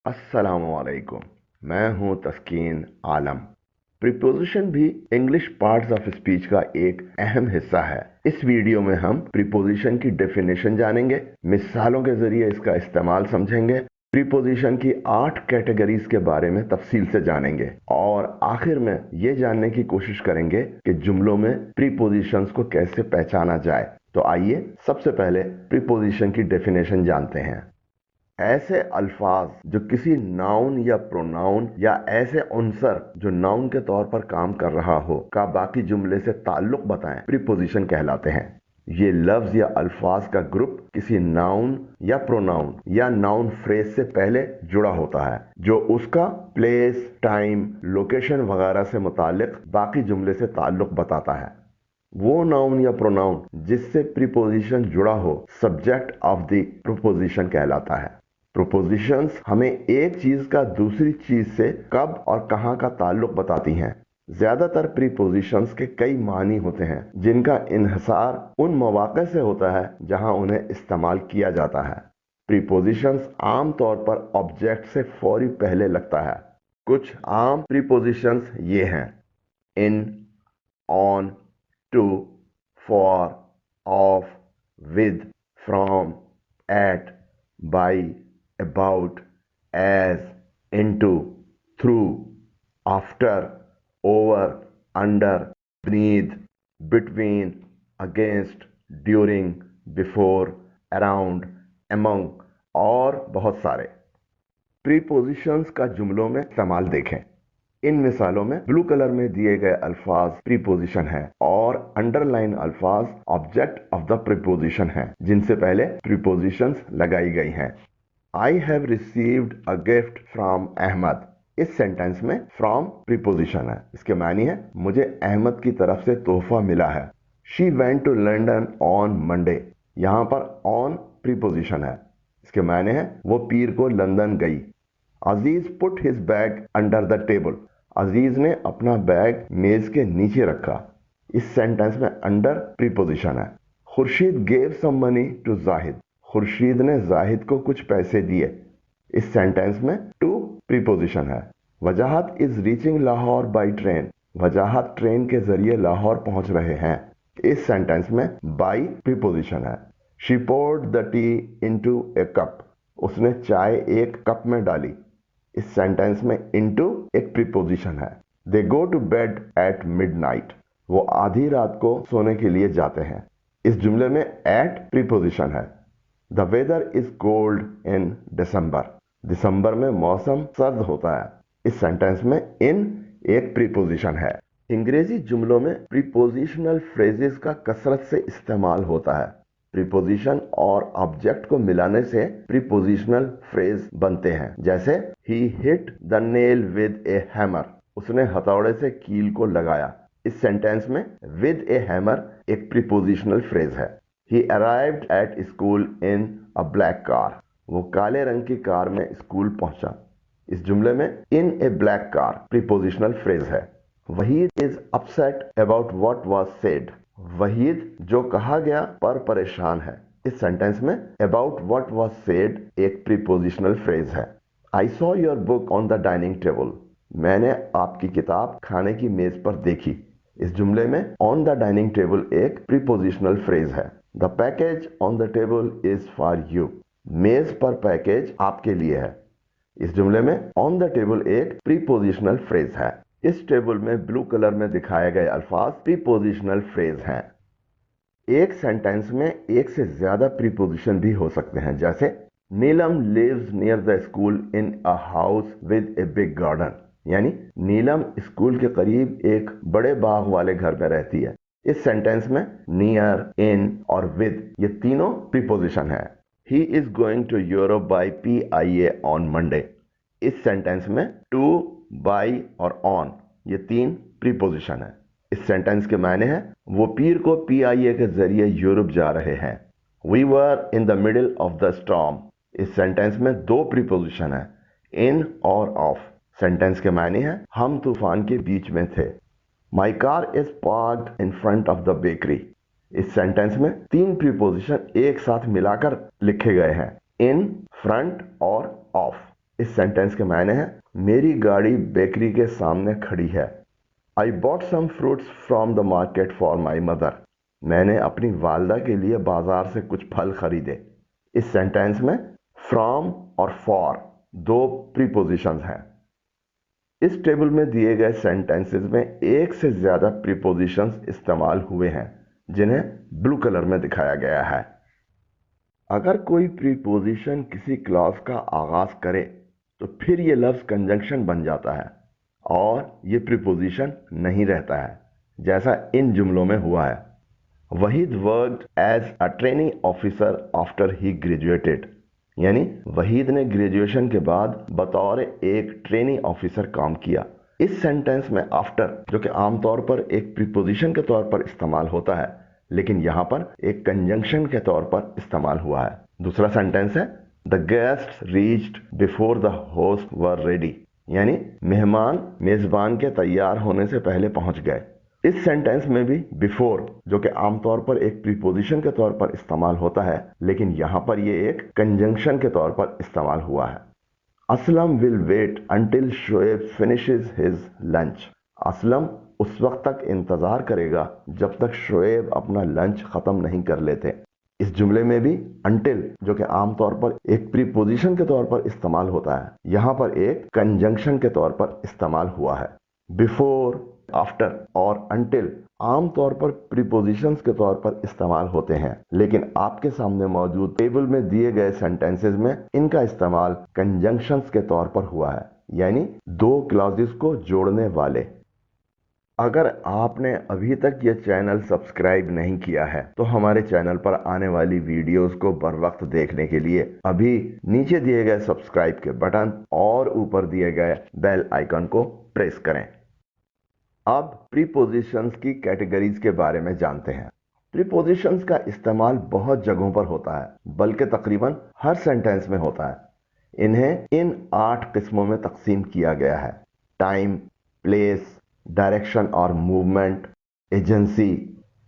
अस्सलाम वालेकुम। मैं हूं तस्कीन आलम। प्रीपोजिशन भी इंग्लिश पार्ट्स ऑफ स्पीच का एक अहम हिस्सा है। इस वीडियो में हम प्रीपोजिशन की डेफिनेशन जानेंगे, मिसालों के जरिए इसका इस्तेमाल समझेंगे, प्रीपोजिशन की 8 कैटेगरीज के बारे में तफसील से जानेंगे और आखिर में ये जानने की कोशिश करेंगे कि जुमलों में प्रीपोजिशंस को कैसे पहचाना जाए। तो आइए सबसे पहले प्रीपोजिशन की डेफिनेशन जानते हैं। ऐसे अल्फाज जो किसी नाउन या प्रोनाउन या ऐसे उनसर जो नाउन के तौर पर काम कर रहा हो का बाकी जुमले से ताल्लुक बताएं, प्रीपोजिशन कहलाते हैं। ये लफ्ज या अल्फाज का ग्रुप किसी नाउन या प्रोनाउन या नाउन फ्रेज से पहले जुड़ा होता है, जो उसका प्लेस, टाइम, लोकेशन वगैरह से मुतालिक बाकी जुमले से ताल्लुक बताता है। वो नाउन या प्रोनाउन जिससे प्रीपोजिशन जुड़ा हो सब्जेक्ट ऑफ द प्रोपोजिशन कहलाता है। प्रोपोजिशंस हमें एक चीज का दूसरी चीज से कब और कहां का ताल्लुक बताती हैं। ज्यादातर प्रीपोजिशंस के कई मानी होते हैं जिनका इन्हिसार उन मौके से होता है जहां उन्हें इस्तेमाल किया जाता है। प्रीपोजिशंस आम तौर पर ऑब्जेक्ट से फौरी पहले लगता है। कुछ आम प्रीपोजिशंस ये हैं: इन, on, to, for, of, with, from, at, by, about, as, into, through, after, over, under, beneath, between, against, during, before, around, among और बहुत सारे। प्रीपोजिशंस का जुमलों में इस्तेमाल देखें। इन मिसालों में ब्लू कलर में दिए गए अल्फाज प्रीपोजिशन है और अंडरलाइन अल्फाज ऑब्जेक्ट ऑफ द प्रीपोजिशन है जिनसे पहले प्रीपोजिशंस लगाई गई हैं। I have received a gift from Ahmed. इस सेंटेंस में फ्रॉम प्रीपोजिशन है। इसके मानी है मुझे अहमद की तरफ से तोहफा मिला है। She went to London on Monday. यहां पर ऑन प्रीपोजिशन है। इसके माने है वो पीर को लंदन गई। Aziz put his bag under the table. Aziz ने अपना बैग मेज के नीचे रखा। इस सेंटेंस में अंडर प्रीपोजिशन है। Khurshid gave some money to Zahid. Khurshid ने जाहिद को कुछ पैसे दिए। इस सेंटेंस में टू प्रीपोजिशन है। Wajahat is reaching Lahore by train. Wajahat train के जरिए लाहौर पहुंच रहे हैं। इस सेंटेंस में बाई प्रीपोजिशन है। She poured the tea into a cup. उसने चाय एक कप में डाली। इस सेंटेंस में इनटू एक प्रीपोजिशन है। They go to bed at midnight. वो आधी रात को सोने के लिए जाते हैं। इस जुमले में एट प्रीपोजिशन है। The weather is cold in December. दिसंबर में मौसम सर्द होता है। इस सेंटेंस में इन एक प्रीपोजिशन है। अंग्रेजी जुमलों में प्रीपोजिशनल फ्रेजेस का कसरत से इस्तेमाल होता है। प्रीपोजिशन और ऑब्जेक्ट को मिलाने से प्रीपोजिशनल फ्रेज बनते हैं, जैसे he hit the nail with a hammer. उसने हथौड़े से कील को लगाया। इस सेंटेंस में विद ए हैमर एक प्रीपोजिशनल फ्रेज है। He arrived at school in a black car. वो काले रंग की कार में स्कूल पहुंचा। इस जुमले में इन ए ब्लैक कार प्रीपोजिशनल फ्रेज है। Waheed is upset about what was said. Waheed जो कहा गया पर परेशान है। इस सेंटेंस में अबाउट व्हाट वाज सेड एक प्रीपोजिशनल फ्रेज है। I saw your book on the dining table. मैंने आपकी किताब खाने की मेज पर देखी। इस जुमले में ऑन द डाइनिंग टेबल एक प्रीपोजिशनल फ्रेज है। The package on the table is for you. मेज पर पैकेज आपके लिए है। इस जुमले में ऑन द टेबल एक प्रीपोजिशनल फ्रेज है। इस टेबल में ब्लू कलर में दिखाए गए अल्फाज प्रीपोजिशनल फ्रेज हैं। एक सेंटेंस में एक से ज्यादा प्रीपोजिशन भी हो सकते हैं, जैसे Neelam lives near the school in a house with a big garden. यानी नीलम स्कूल के करीब एक बड़े बाग वाले घर में रहती है। इस सेंटेंस में नियर, इन और विद ये तीनों प्रीपोजिशन है। He is going to Europe by PIA on Monday. इस सेंटेंस में टू, बाई और ऑन ये तीन प्रीपोजिशन है। इस सेंटेंस के मायने हैं वो पीर को PIA के जरिए यूरोप जा रहे हैं। We were in the middle of the storm. इस सेंटेंस में दो प्रीपोजिशन है, इन और ऑफ। सेंटेंस के मायने हैं हम तूफान के बीच में थे। My car is parked in front of the bakery. इस सेंटेंस में तीन प्रीपोजिशन एक साथ मिलाकर लिखे गए हैं, इन, फ्रंट और ऑफ। इस सेंटेंस के मायने हैं मेरी गाड़ी बेकरी के सामने खड़ी है। I bought some fruits from the market for my mother. मैंने अपनी वालदा के लिए बाजार से कुछ फल खरीदे। इस सेंटेंस में फ्रॉम और फॉर दो प्रीपोजिशंस हैं। इस टेबल में दिए गए सेंटेंसेस में एक से ज्यादा प्रीपोजिशंस इस्तेमाल हुए हैं जिन्हें ब्लू कलर में दिखाया गया है। अगर कोई प्रीपोजिशन किसी क्लॉज का आगाज करे तो फिर ये लफ्ज कंजंक्शन बन जाता है और ये प्रीपोजिशन नहीं रहता है, जैसा इन जुमलों में हुआ है। Waheed worked as a training officer after he graduated, यानी वहीद ने ग्रेजुएशन के बाद बतौर एक ट्रेनिंग ऑफिसर काम किया। इस सेंटेंस में आफ्टर, जो कि आमतौर पर एक प्रीपोजिशन के तौर पर इस्तेमाल होता है, लेकिन यहां पर एक कंजंक्शन के तौर पर इस्तेमाल हुआ है। दूसरा सेंटेंस है the guest reached before the host were ready, यानी मेहमान मेजबान के तैयार होने से पहले पहुंच गए। इस सेंटेंस में भी बिफोर, जो कि आमतौर पर एक प्रीपोजिशन के तौर पर इस्तेमाल होता है, लेकिन यहां पर यह एक कंजंक्शन के तौर पर इस्तेमाल हुआ है। Aslam will wait until Shoaib finishes his lunch. Aslam उस वक्त तक इंतजार करेगा जब तक शोएब अपना लंच खत्म नहीं कर लेते। इस जुमले में भी अंटिल, जो कि आमतौर पर एक प्रीपोजिशन के तौर पर इस्तेमाल होता है, यहां पर एक कंजंक्शन के तौर पर इस्तेमाल हुआ है। बिफोर, आफ्टर और अंटिल आमतौर पर प्रीपोजिशंस के तौर पर इस्तेमाल होते हैं, लेकिन आपके सामने मौजूद टेबल में दिए गए सेंटेंसेस में इनका इस्तेमाल कंजंक्शंस के तौर पर हुआ है, यानी दो क्लॉजेस को जोड़ने वाले। अगर आपने अभी तक ये चैनल सब्सक्राइब नहीं किया है तो हमारे चैनल पर आने वाली वीडियोस को बर वक्त देखने के लिए अभी नीचे दिए गए सब्सक्राइब के बटन और ऊपर दिए गए बेल आइकन को प्रेस करें। अब प्रीपोजिशंस की कैटेगरीज के बारे में जानते हैं। प्रीपोजिशंस का इस्तेमाल बहुत जगहों पर होता है, बल्कि तकरीबन हर सेंटेंस में होता है। इन्हें इन 8 किस्मों में तकसीम किया गया है: टाइम, प्लेस, डायरेक्शन और मूवमेंट, एजेंसी,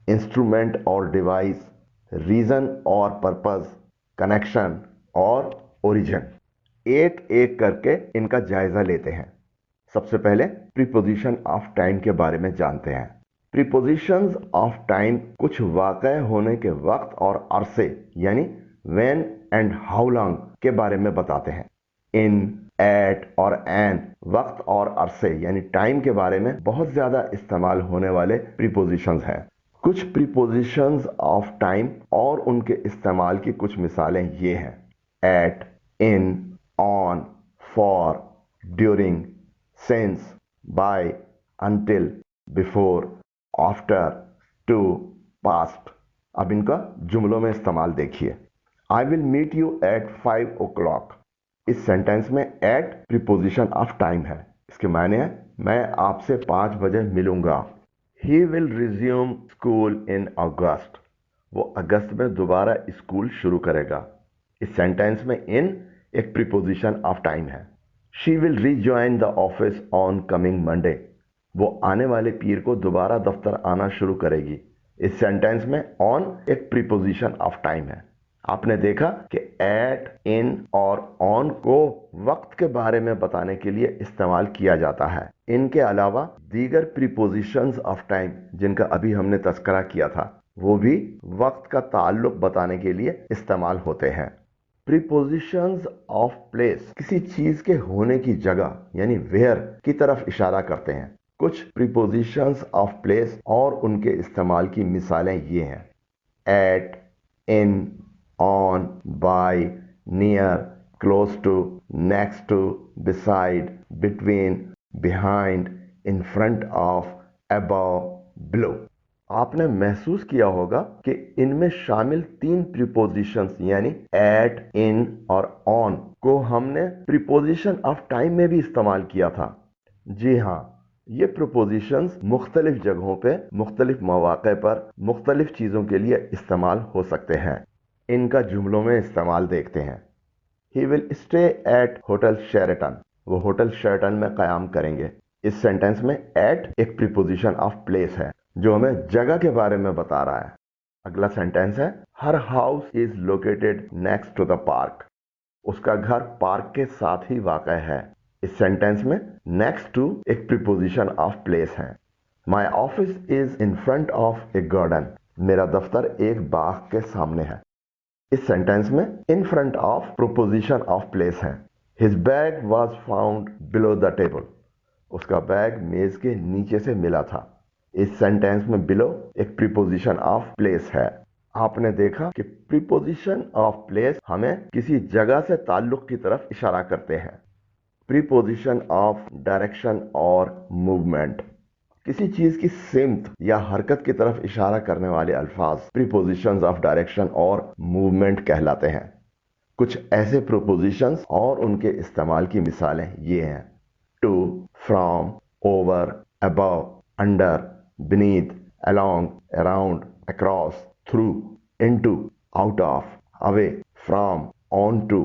इंस्ट्रूमेंट और डिवाइस, रीजन और पर्पस, कनेक्शन और ओरिजिन। एक एक करके इनका जायजा लेते हैं। सबसे पहले प्रीपोजिशन ऑफ टाइम के बारे में जानते हैं। प्रीपोजिशंस ऑफ टाइम कुछ वाक़या होने के वक्त और अरसे, यानी व्हेन एंड हाउ लॉन्ग के बारे में बताते हैं। इन, एट और एन वक्त और अरसे यानी टाइम के बारे में बहुत ज्यादा इस्तेमाल होने वाले प्रीपोजिशंस हैं। कुछ प्रीपोजिशंस ऑफ टाइम और उनके इस्तेमाल की कुछ मिसालें ये हैं: at, in, on, for, during, since, by, until, before, after, to, past. अब इनका जुमलों में इस्तेमाल देखिए। I will meet you at 5 o'clock। इस सेंटेंस में एट प्रीपोजिशन ऑफ टाइम है। इसके मायने हैं मैं आपसे 5 बजे मिलूंगा। He will resume school in August. वो अगस्त में दोबारा स्कूल शुरू करेगा। इस सेंटेंस में इन एक प्रीपोजिशन ऑफ टाइम है। She will rejoin the office on coming Monday. वो आने वाले पीर को दोबारा दफ्तर आना शुरू करेगी। इस सेंटेंस में ऑन एक प्रीपोजिशन ऑफ टाइम है। आपने देखा कि एट, इन और ऑन को वक्त के बारे में बताने के लिए इस्तेमाल किया जाता है। इनके अलावा दीगर प्रीपोजिशंस ऑफ टाइम जिनका अभी हमने तस्करा किया था, वो भी वक्त का ताल्लुक बताने के लिए इस्तेमाल होते हैं। प्रीपोजिशंस ऑफ प्लेस किसी चीज के होने की जगह यानी वेयर की तरफ इशारा करते हैं। कुछ प्रीपोजिशंस ऑफ प्लेस और उनके इस्तेमाल की मिसालें ये हैं: at, in, on, by, near, close to, next to, beside, between, behind, in front of, above, below। आपने महसूस किया होगा कि इनमें शामिल 3 प्रीपोजिशंस यानी एट, इन और ऑन को हमने प्रीपोजिशन ऑफ टाइम में भी इस्तेमाल किया था। जी हाँ, ये प्रीपोजिशंस मुख्तलिफ जगहों पे, मुख्तलिफ मौक़े पर, मुख्तलिफ चीज़ों के लिए इस्तेमाल हो सकते हैं। इनका जुमलों में इस्तेमाल देखते हैं। He will stay at hotel Sheraton. वो होटल शेरेटन में क़याम करेंगे। इस सेंटेंस में एट एक प्रीपोजिशन ऑफ प्लेस है जो हमें जगह के बारे में बता रहा है। अगला सेंटेंस है her house is located next to the park. उसका घर पार्क के साथ ही वाक़ है। इस सेंटेंस में नेक्स्ट टू एक प्रीपोजिशन ऑफ प्लेस है। My office is in front of A garden. मेरा दफ्तर एक बाग के सामने है। इस सेंटेंस में in front of preposition of place है। His bag was found below the table. उसका बैग मेज के नीचे से मिला था। इस सेंटेंस में बिलो एक प्रीपोजिशन ऑफ प्लेस है। आपने देखा कि प्रीपोजिशन ऑफ प्लेस हमें किसी जगह से ताल्लुक की तरफ इशारा करते हैं। प्रीपोजिशन ऑफ डायरेक्शन और मूवमेंट, किसी चीज की सिमत या हरकत की तरफ इशारा करने वाले अल्फाज प्रीपोजिशंस ऑफ डायरेक्शन और मूवमेंट कहलाते हैं। कुछ ऐसे प्रीपोजिशंस और उनके इस्तेमाल की मिसालें ये हैं: to, from, over, above, under, beneath, along, around, across, through, into, out of, away, from, on to,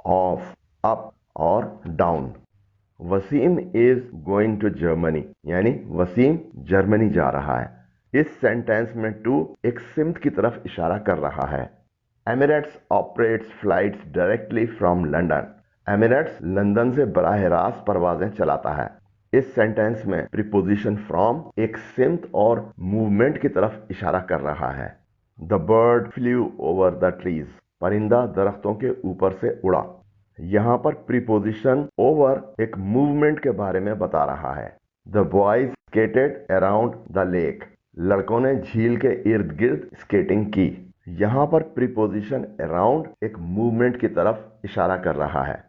off, up और down. Wasim is going to Germany, यानी वसीम जर्मनी जा रहा है। इस सेंटेंस में टू एक सिमत की तरफ इशारा कर रहा है। Emirates operates flights directly from London. Emirates London से बराह रास्त परवाजें चलाता है। इस सेंटेंस में प्रीपोजिशन फ्रॉम एक सिमत और मूवमेंट की तरफ इशारा कर रहा है। The bird flu over the trees. परिंदा दरख्तों के ऊपर से उड़ा। यहां पर प्रीपोजिशन ओवर एक मूवमेंट के बारे में बता रहा है। The boys skated around the lake. लड़कों ने झील के इर्द गिर्द स्केटिंग की। यहां पर प्रीपोजिशन अराउंड एक मूवमेंट की तरफ इशारा कर रहा है।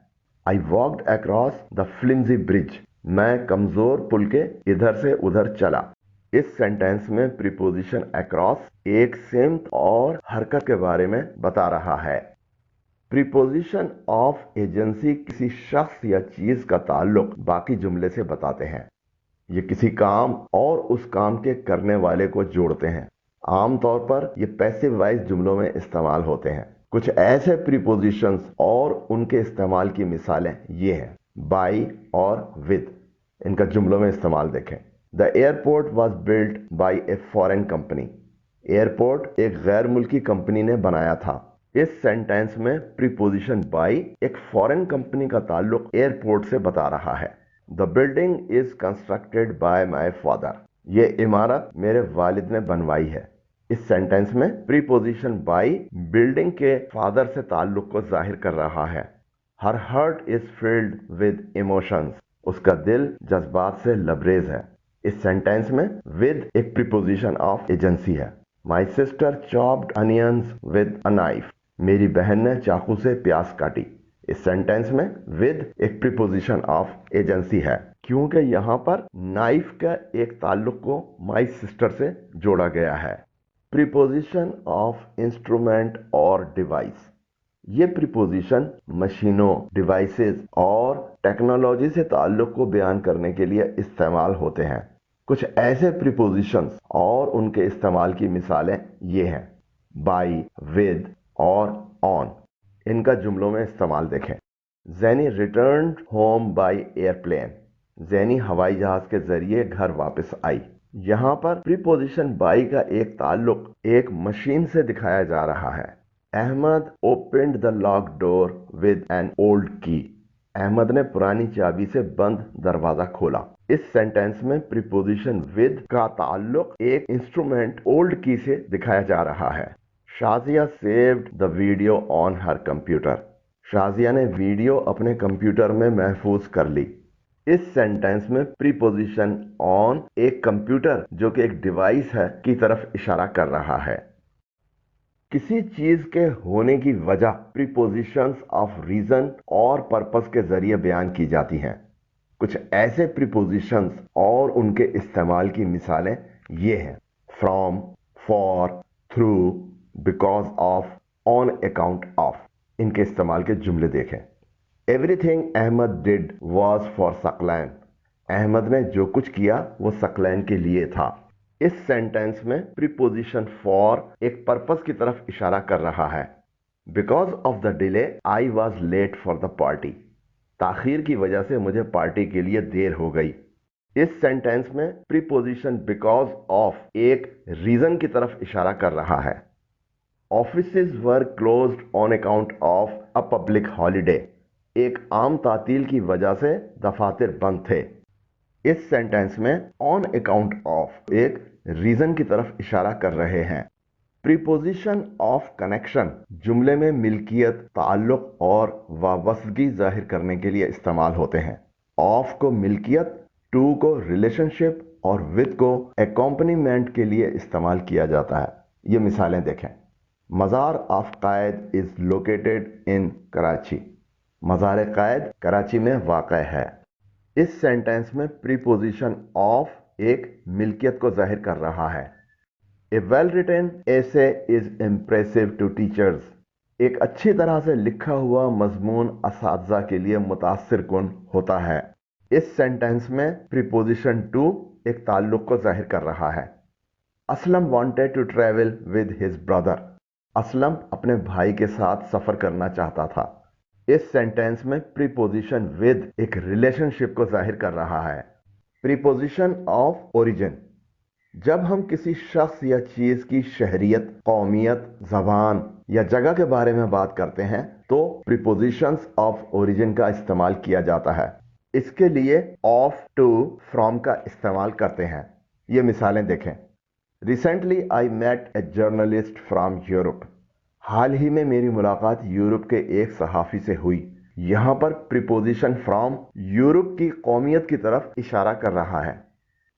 I walked across the flimsy bridge. मैं कमजोर पुल के इधर से उधर चला। इस सेंटेंस में प्रीपोजिशन अक्रॉस एक सिमत और हरकत के बारे में बता रहा है। प्रीपोजिशन ऑफ एजेंसी किसी शख्स या चीज का ताल्लुक बाकी जुमले से बताते हैं। ये किसी काम और उस काम के करने वाले को जोड़ते हैं। आमतौर पर ये पैसिव वॉइस जुमलों में इस्तेमाल होते हैं। कुछ ऐसे प्रीपोजिशंस और उनके इस्तेमाल की मिसालें ये हैं: बाई और विद। इनका जुमलों में इस्तेमाल देखें। The airport was built by a foreign company. Airport एक गैर मुल्की कंपनी ने बनाया था। इस सेंटेंस में प्रीपोजिशन बाई एक फॉरेन कंपनी का ताल्लुक एयरपोर्ट से बता रहा है। The building is constructed by my father. ये इमारत मेरे वालिद ने बनवाई है। इस सेंटेंस में प्रीपोजिशन बाई बिल्डिंग के फादर से ताल्लुक को जाहिर कर रहा है। Her heart is filled with emotions. उसका दिल जज्बात से लबरेज है। इस सेंटेंस में विद एक प्रीपोजिशन ऑफ एजेंसी है। My sister chopped onions with a knife. मेरी बहन ने चाकू से प्याज काटी। इस सेंटेंस में विद एक प्रीपोजिशन ऑफ एजेंसी है, क्योंकि यहां पर नाइफ का एक ताल्लुक को माई सिस्टर से जोड़ा गया है। प्रीपोजिशन ऑफ इंस्ट्रूमेंट और डिवाइस। ये प्रीपोजिशन मशीनों, डिवाइसेस और टेक्नोलॉजी से ताल्लुक को बयान करने के लिए इस्तेमाल होते हैं। कुछ ऐसे प्रीपोजिशंस और उनके इस्तेमाल की मिसालें ये हैं: बाई, विद और ऑन। इनका जुमलों में इस्तेमाल देखें। ज़ैनी रिटर्न्ड होम बाय एयरप्लेन। ज़ैनी हवाई जहाज के जरिए घर वापस आई। यहां पर प्रीपोजिशन बाई का एक ताल्लुक एक मशीन से दिखाया जा रहा है। Ahmed opened the lock door with an old key. Ahmed ने पुरानी चाबी से बंद दरवाजा खोला। इस सेंटेंस में प्रीपोजिशन विद का ताल्लुक एक इंस्ट्रूमेंट ओल्ड की से दिखाया जा रहा है। Shazia saved the video on her computer. Shazia ने वीडियो अपने कंप्यूटर में महफूज कर ली। इस सेंटेंस में प्रीपोजिशन ऑन एक कंप्यूटर, जो कि एक डिवाइस है, की तरफ इशारा कर रहा है। किसी चीज के होने की वजह प्रीपोजिशंस ऑफ रीजन और पर्पस के जरिए बयान की जाती हैं। कुछ ऐसे प्रीपोजिशंस और उनके इस्तेमाल की मिसालें ये हैं: from, for, through, because of, on account of. इनके इस्तेमाल के जुमले देखें। Everything Ahmed did was for Saqlain. Ahmed ने जो कुछ किया वो सकलैन के लिए था। इस सेंटेंस में प्रीपोजिशन फॉर एक पर्पस की तरफ इशारा कर रहा है। Because of the delay I was late for the party. ताखीर की वजह से मुझे पार्टी के लिए देर हो गई। इस सेंटेंस में प्रीपोजिशन बिकॉज ऑफ एक रीजन की तरफ इशारा कर रहा है। Offices were closed on account of a public holiday. ایک عام تعطیل کی وجہ سے دفاتر بند تھے. اس سینٹینس میں on account of ایک ریزن کی طرف اشارہ کر رہے ہیں. پریپوزیشن آف کنیکشن جملے میں ملکیت، تعلق اور وابستگی ظاہر کرنے کے لیے استعمال ہوتے ہیں. آف کو ملکیت، ٹو کو ریلیشن شپ اور وتھ کو اکمپنیمنٹ کے لیے استعمال کیا جاتا ہے. یہ مثالیں دیکھیں. مزار of Quaid is located in Karachi. مزار قائد کراچی میں واقع ہے. اس سینٹینس میں پریپوزیشن آف ایک ملکیت کو ظاہر کر رہا ہے. A well-written essay is impressive to teachers. ایک اچھی طرح سے لکھا ہوا مضمون اساتذہ کے لیے متاثر کن ہوتا ہے. اس سینٹینس میں پریپوزیشن ٹو ایک تعلق کو ظاہر کر رہا ہے. Aslam wanted to travel with his brother. Aslam اپنے بھائی کے ساتھ سفر کرنا چاہتا تھا. اس سینٹینس میں پریپوزیشن with ایک ریلیشن شپ کو ظاہر کر رہا ہے. پریپوزیشن آف اوریجن جب ہم کسی شخص یا چیز کی شہریت، قومیت، زبان یا جگہ کے بارے میں بات کرتے ہیں تو پریپوزیشنز آف اوریجن کا استعمال کیا جاتا ہے. اس کے لیے آف، ٹو، فرام کا استعمال کرتے ہیں. یہ مثالیں دیکھیں. Recently I met a journalist from Europe. حال ہی میں میری ملاقات یورپ کے ایک صحافی سے ہوئی. یہاں پر پریپوزیشن فرام یورپ کی قومیت کی طرف اشارہ کر رہا ہے.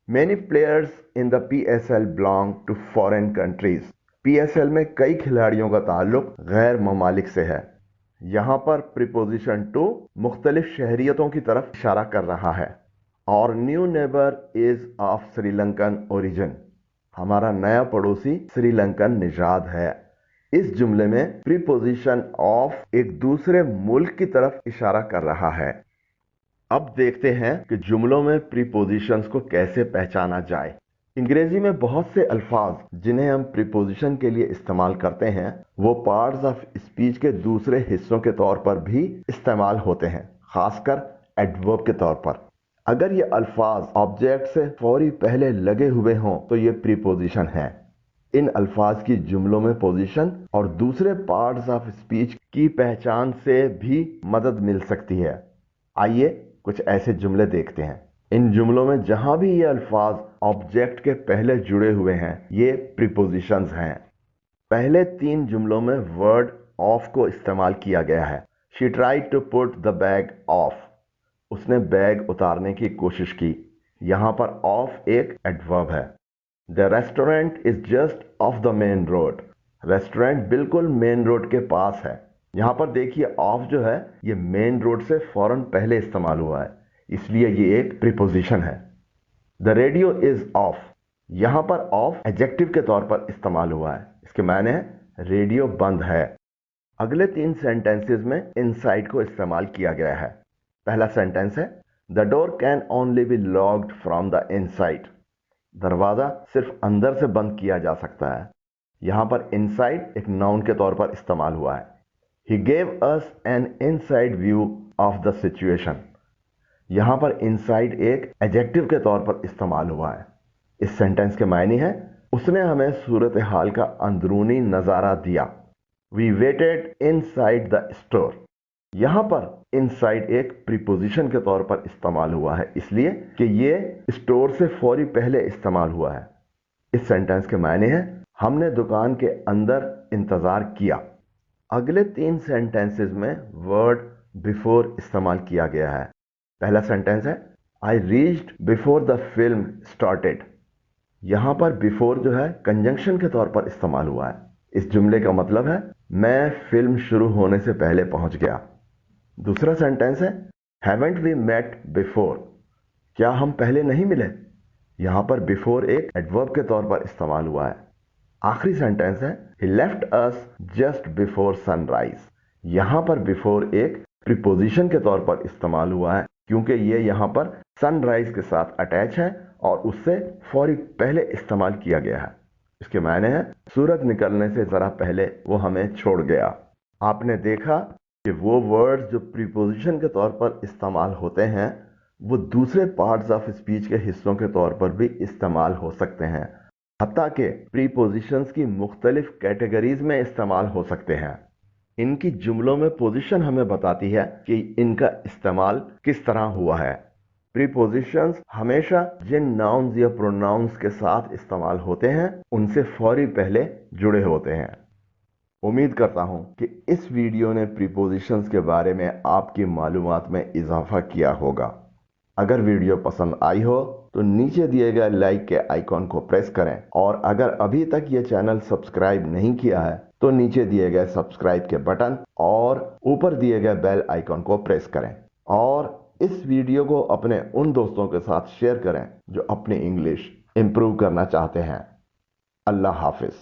Many players in the PSL belong to foreign countries. PSL میں کئی کھلاڑیوں کا تعلق غیر ممالک سے ہے. یہاں پر preposition to مختلف شہریتوں کی طرف اشارہ کر رہا ہے. Our new neighbor is of Sri Lankan origin. ہمارا نیا پڑوسی سری لنکن نژاد ہے. اس جملے میں preposition of ایک دوسرے ملک کی طرف اشارہ کر رہا ہے. اب دیکھتے ہیں کہ جملوں میں پریپوزیشنز کو کیسے پہچانا جائے. انگریزی میں بہت سے الفاظ جنہیں ہم پریپوزیشن کے لیے استعمال کرتے ہیں وہ پارٹس آف اسپیچ کے دوسرے حصوں کے طور پر بھی استعمال ہوتے ہیں، خاص کر ایڈورب کے طور پر. اگر یہ الفاظ آبجیکٹ سے فوری پہلے لگے ہوئے ہوں تو یہ پریپوزیشن ہیں. ان الفاظ کی جملوں میں پوزیشن اور دوسرے پارٹس آف اسپیچ کی پہچان سے بھی مدد مل سکتی ہے. آئیے کچھ ایسے جملے دیکھتے ہیں. ان جملوں میں جہاں بھی یہ الفاظ آبجیکٹ کے پہلے جڑے ہوئے ہیں یہ پریپوزیشنز ہیں. پہلے 3 جملوں میں ورڈ آف کو استعمال کیا گیا ہے. She tried to put the bag off. اس نے بیگ اتارنے کی کوشش کی. یہاں پر آف ایک ایڈورب ہے. The restaurant is just off the main road. Restaurant بالکل مین روڈ کے پاس ہے. یہاں پر دیکھیے آف جو ہے یہ مین روڈ سے فوراً پہلے استعمال ہوا ہے، اس لیے یہ ایک پریپوزیشن ہے. The radio is of. یہاں پر آف ایڈجیکٹو کے طور پر استعمال ہوا ہے. اس کے معنی ہے ریڈیو بند ہے. اگلے 3 سینٹینسز میں ان سائڈ کو استعمال کیا گیا ہے. پہلا سینٹینس ہے the door can only be locked from the inside. دروازہ صرف اندر سے بند کیا جا سکتا ہے. یہاں پر ان سائڈ ایک ناؤن کے طور پر استعمال ہوا ہے. He gave us an inside view of the situation. یہاں پر inside ایک ایڈجیکٹو کے طور پر استعمال ہوا ہے. اس سینٹینس کے معنی ہے اس نے ہمیں صورتحال کا اندرونی نظارہ دیا. We waited inside the store. یہاں پر inside ایک پریپوزیشن کے طور پر استعمال ہوا ہے اس لیے کہ یہ اسٹور سے فوری پہلے استعمال ہوا ہے. اس سینٹینس کے معنی ہے ہم نے دکان کے اندر انتظار کیا. اگلے 3 سینٹینسز میں ورڈ بیفور استعمال کیا گیا ہے. پہلا سینٹینس ہے I reached before the film started. یہاں پر بیفور جو ہے کنجنکشن کے طور پر استعمال ہوا ہے. اس جملے کا مطلب ہے میں فلم شروع ہونے سے پہلے پہنچ گیا. دوسرا سینٹینس ہے haven't we met before. کیا ہم پہلے نہیں ملے. یہاں پر بیفور ایک ایڈورب کے طور پر استعمال ہوا ہے. آخری سینٹینس ہے He left us just before sunrise. یہاں پر بیفور ایک پریپوزیشن کے طور پر استعمال ہوا ہے کیونکہ یہ یہاں پر سن رائز کے ساتھ اٹیچ ہے اور اس سے فوری پہلے استعمال کیا گیا ہے. اس کے معنی ہے سورج نکلنے سے ذرا پہلے وہ ہمیں چھوڑ گیا. آپ نے دیکھا کہ وہ ورڈز جو پریپوزیشن کے طور پر استعمال ہوتے ہیں وہ دوسرے پارٹس آف اسپیچ کے حصوں کے طور پر بھی استعمال ہو سکتے ہیں، حتیٰ کہ پریپوزیشنز کی مختلف کیٹیگریز میں استعمال ہو سکتے ہیں. इनकी जुमलों में पोजीशन हमें बताती है कि इनका इस्तेमाल किस तरह हुआ है। प्रीपोजिशंस हमेशा जिन नाउन्स या प्रोनाउंस के साथ इस्तेमाल होते हैं उनसे फौरी पहले जुड़े होते हैं। उम्मीद करता हूं कि इस वीडियो ने प्रीपोजिशंस के बारे में आपकी मालूमात में इजाफा किया होगा। अगर वीडियो पसंद आई हो तो नीचे दिए गए लाइक के आइकॉन को प्रेस करें, और अगर अभी तक ये चैनल सब्सक्राइब नहीं किया है तो नीचे दिए गए सब्सक्राइब के बटन और ऊपर दिए गए बेल आइकॉन को प्रेस करें, और इस वीडियो को अपने उन दोस्तों के साथ शेयर करें जो अपनी इंग्लिश इंप्रूव करना चाहते हैं। अल्लाह हाफिज।